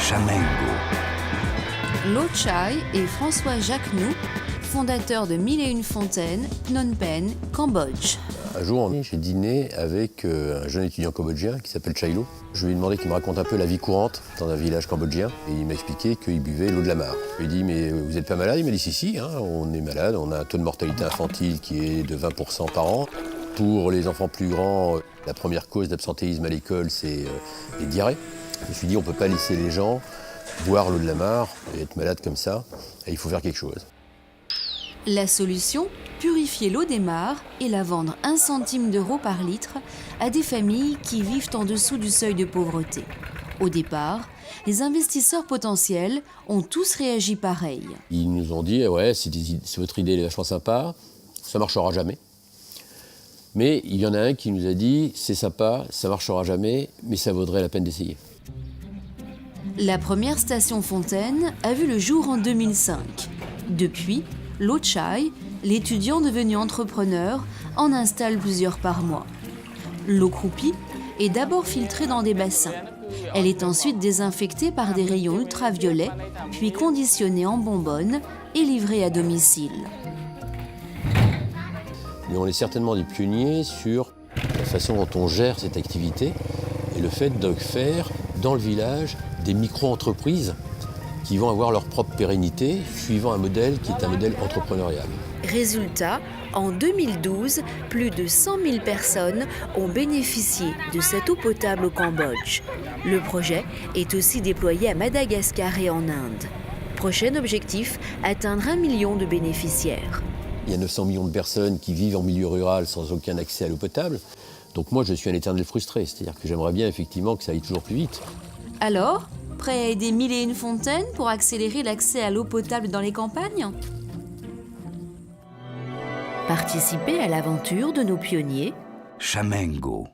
Chamengo. Lo Chai et François Jacquenoux, fondateur de 1001 Fontaines, Phnom Penh, Cambodge. Un jour, j'ai dîné avec un jeune étudiant cambodgien qui s'appelle Chailo. Je lui ai demandé qu'il me raconte un peu la vie courante dans un village cambodgien. Et il m'a expliqué qu'il buvait l'eau de la mare. Je lui ai dit, mais vous n'êtes pas malade? Il m'a dit, si, hein, on est malade. On a un taux de mortalité infantile qui est de 20% par an. Pour les enfants plus grands, la première cause d'absentéisme à l'école, c'est les diarrhées. Je me suis dit, on ne peut pas laisser les gens boire l'eau de la mare et être malades comme ça. Et il faut faire quelque chose. La solution, purifier l'eau des mares et la vendre 1 centime d'euro par litre à des familles qui vivent en dessous du seuil de pauvreté. Au départ, les investisseurs potentiels ont tous réagi pareil. Ils nous ont dit, ouais, si votre idée est vachement sympa, ça ne marchera jamais. Mais il y en a un qui nous a dit, c'est sympa, ça ne marchera jamais, mais ça vaudrait la peine d'essayer. La première station Fontaine a vu le jour en 2005. Depuis, Lo Chai, l'étudiant devenu entrepreneur, en installe plusieurs par mois. L'eau croupie est d'abord filtrée dans des bassins. Elle est ensuite désinfectée par des rayons ultraviolets, puis conditionnée en bonbonne et livrée à domicile. Mais on est certainement des pionniers sur la façon dont on gère cette activité et le fait de faire dans le village des micro-entreprises qui vont avoir leur propre pérennité suivant un modèle qui est un modèle entrepreneurial. Résultat, en 2012, plus de 100 000 personnes ont bénéficié de cette eau potable au Cambodge. Le projet est aussi déployé à Madagascar et en Inde. Prochain objectif, atteindre 1 million de bénéficiaires. Il y a 900 millions de personnes qui vivent en milieu rural sans aucun accès à l'eau potable. Donc moi, je suis un éternel frustré. C'est-à-dire que j'aimerais bien effectivement que ça aille toujours plus vite. Alors, prêt à aider 1001 Fontaines pour accélérer l'accès à l'eau potable dans les campagnes? Participez à l'aventure de nos pionniers. Chamengo.